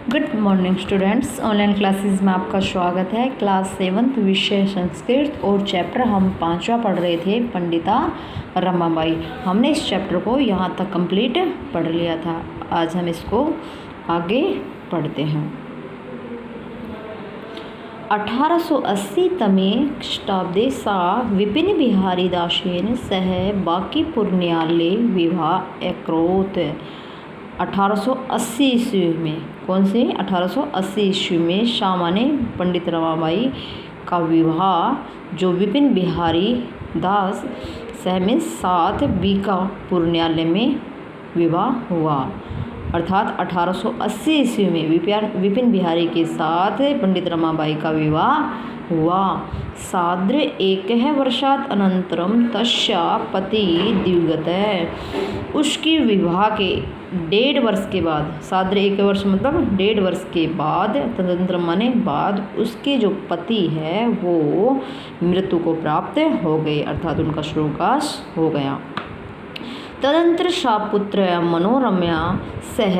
Good morning students, online classes में आपका स्वागत है। क्लास 7 विषय संस्कृत और चैप्टर हम 5वां पढ़ रहे थे, पंडिता रमाबाई। हमने इस चैप्टर को यहाँ तक कंप्लीट पढ़ लिया था। आज हम इसको आगे पढ़ते हैं। 1880 ख्रीष्टाब्दे सा विपिन बिहारी दासेन सह बांकीपुर न्यायालय विवाह अकरोत। 1880 ईस्वी में, कौन से 1880 ईस्वी में शाह ने पंडित रमाबाई का विवाह जो विपिन बिहारी दास सहमिन साथ बीकापुर न्यायालय में विवाह हुआ। अर्थात 1880 ईस्वी में विपिन बिहारी के साथ पंडित रमाबाई का विवाह हुआ। साद्र एकः वर्षात् अनंतरम तस्या पति दिवगत। उसकी विवाह के 1.5 वर्ष के बाद, साद्र 1 वर्ष मतलब 1.5 वर्ष के बाद, तदंतर माने बाद, उसके जो पति है वो मृत्यु को प्राप्त हो गए, अर्थात उनका स्वर्गवास हो गया। तदंतर शापुत्र मनोरम्या सह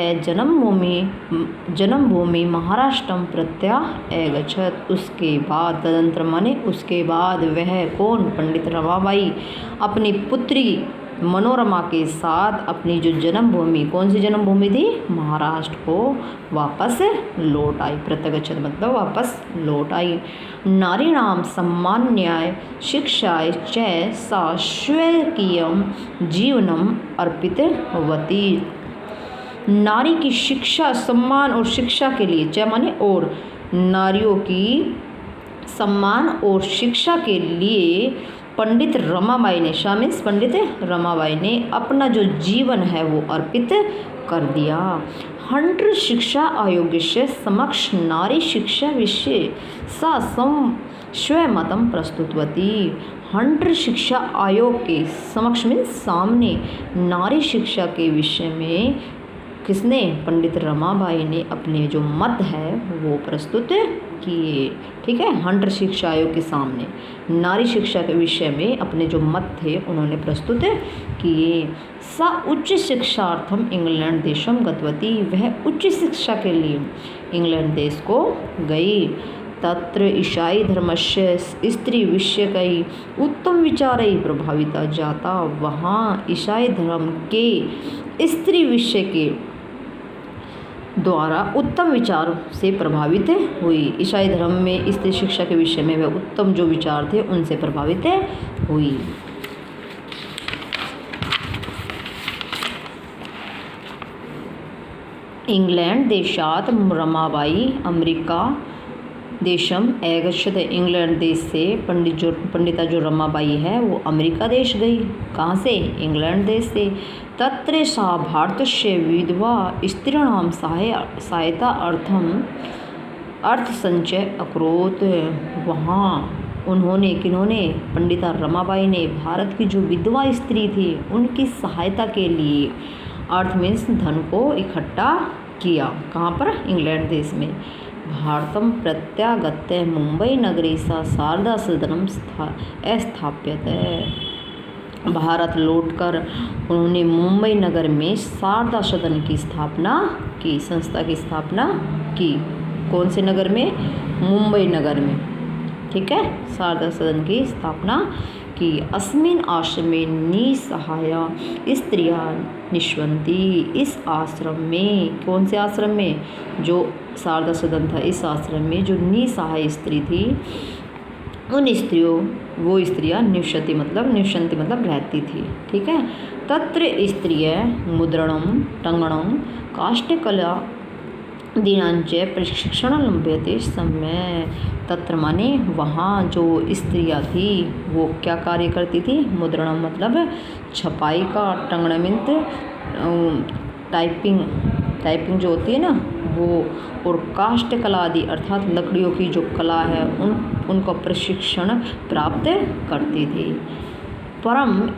जन्मभूमि महाराष्ट्रम प्रत्यागछत। उसके बाद, तदंतर माने उसके बाद, वह कौन, पंडित रमाबाई अपनी पुत्री मनोरमा के साथ अपनी जो जन्मभूमि, कौन सी जन्मभूमि थी, महाराष्ट्र को वापस लौट आई। प्रत्यागछत मतलब वापस लौट आई। नारीणाम सम्मान न्याय शिक्षाय च सा स्वकीयं जीवनम अर्पितवती। नारी की शिक्षा, सम्मान और शिक्षा के लिए, च माने और, नारियों की सम्मान और शिक्षा के लिए पंडित रमाबाई ने, शाह मीन्स पंडित रमाबाई ने अपना जो जीवन है वो अर्पित कर दिया। हंटर शिक्षा आयोग से समक्ष नारी शिक्षा विषय सा स्वमतम प्रस्तुतवती। हंटर शिक्षा आयोग के समक्ष में सामने नारी शिक्षा के विषय में किसने, पंडित रमाबाई ने अपने जो मत है वो प्रस्तुत किए। ठीक है, हंटर शिक्षा आयोग के सामने नारी शिक्षा के विषय में अपने जो मत थे उन्होंने प्रस्तुत किए। सा उच्च शिक्षार्थम इंग्लैंड देशम गतवती। वह उच्च शिक्षा के लिए इंग्लैंड देश को गई। तत्र ईसाई धर्मस्य स्त्री विषयकै उत्तम विचारै प्रभाविता जाता। वहाँ ईसाई धर्म के स्त्री विषय के द्वारा उत्तम विचार से प्रभावित हुई। ईसाई धर्म में स्त्री शिक्षा के विषय में वह उत्तम जो विचार थे उनसे प्रभावित हुई। इंग्लैंड देशात रमाबाई अमेरिका देशम अगच्छत। इंग्लैंड देश से पंडिता जो रमाबाई है वो अमेरिका देश गई। कहाँ से, इंग्लैंड देश से। तत्र सा भारतस्य विधवा स्त्रीणां सहायता अर्थ संचय अकरोत। वहाँ उन्होंने, किन्होंने, पंडिता रमाबाई ने भारत की जो विधवा स्त्री थी उनकी सहायता के लिए अर्थ मीन्स धन को इकट्ठा किया। कहाँ पर, इंग्लैंड देश में। भारतम प्रत्यागत्य मुंबई नगरी सा शारदा सदनम स्थाप्यत। भारत लौटकर उन्होंने मुंबई नगर में शारदा सदन की स्थापना की, संस्था की स्थापना की। कौन से नगर में, मुंबई नगर में। ठीक है, शारदा सदन की स्थापना की। अस्मिन आश्रमे निसहाया स्त्रियां निष्वन्ति। इस आश्रम में, कौन से आश्रम में, जो शारदा सदन था, इस आश्रम में जो निसहाय स्त्री थी उन स्त्रियों, वो स्त्रियां निवसति मतलब रहती थी। ठीक है। तत्र स्त्रिय मुद्रणम टंगणम काष्ठकला दिनांच प्रशिक्षण लंब्यते समय। तत्र माने वहाँ जो स्त्रियाँ थी वो क्या कार्य करती थी, मुद्रणम मतलब छपाई का, टंगणमिंत टाइपिंग जो होती है ना वो, और काष्ठ कला आदि अर्थात लकड़ियों की जो कला है उनको प्रशिक्षण प्राप्त करती थी। परम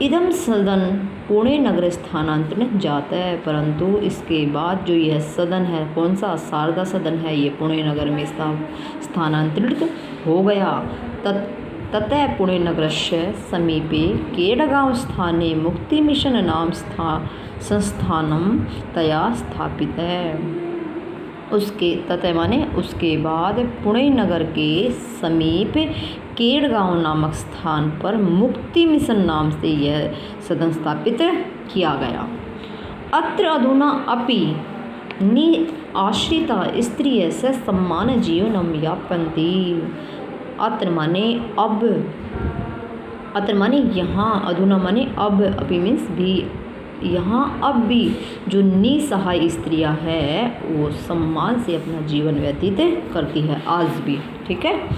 इदम सदन पुणे नगर स्थानांतरित जाता है। परंतु इसके बाद जो यह सदन है, कौन सा, शारदा सदन है, ये पुणे नगर में स्थानांतरित हो गया। ततः पुणे नगरस्य समीपे केडगांव स्थाने मुक्ति मिशन नाम संस्थानम तया स्थापित है। उसके तथा माने उसके बाद पुणे नगर के समीप केड़गांव नामक स्थान पर मुक्ति मिशन नाम से यह सदन स्थापित किया गया। अत्र अधुना अपि आश्रिता स्त्रिय स सम्मान जीवनम यापन्ति। अत्र माने अब, अत्र माने यहाँ, अधुना माने अब, अपि मीन्स भी, यहाँ अब भी जो निसहाय स्त्रियाँ हैं वो सम्मान से अपना जीवन व्यतीत करती है आज भी। ठीक है।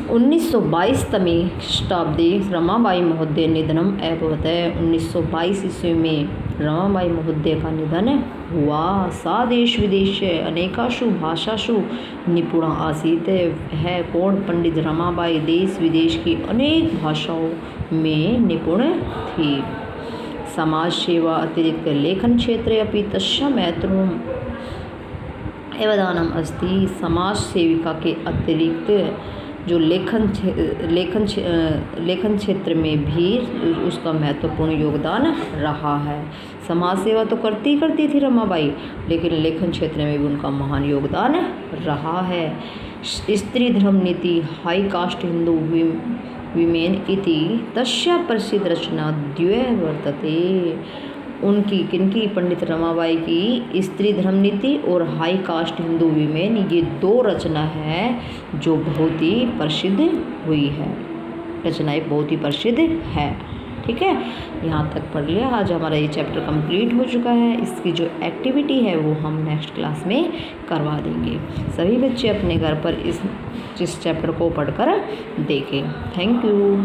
1922 तमे शताब्दी रमाबाई महोदय निधनम अभवत। 1922 ईस्वी में रमाबाई महोदय का निधन हुआ। सा देश विदेश अनेकाशु भाषासु निपुणा आसीत है। कौन? पंडित रमाबाई देश विदेश की अनेक भाषाओं में निपुण थी। समाज सेवा अतिरिक्त लेखन क्षेत्रे अपि तस्याः महत्वपूर्णं अवदानम् अस्ति। समाज सेविका के अतिरिक्त जो लेखन क्षेत्र में भी उसका महत्वपूर्ण योगदान रहा है। समाज सेवा तो करती थी रमाबाई, लेकिन लेखन क्षेत्र में भी उनका महान योगदान रहा है। स्त्री धर्म नीति हाई कास्ट हिंदू विमेन इति तस्या प्रसिद्ध रचना द्वय वर्तते। उनकी किनकी? पंडित रमाबाई की स्त्री धर्म नीति और हाई कास्ट हिंदू विमेन, ये दो रचना है जो बहुत ही प्रसिद्ध हुई है। रचनाएं बहुत ही प्रसिद्ध है। ठीक है, यहाँ तक पढ़ लिया। आज हमारा ये चैप्टर कंप्लीट हो चुका है। इसकी जो एक्टिविटी है वो हम नेक्स्ट क्लास में करवा देंगे। सभी बच्चे अपने घर पर इस चैप्टर को पढ़कर देखें। Thank you.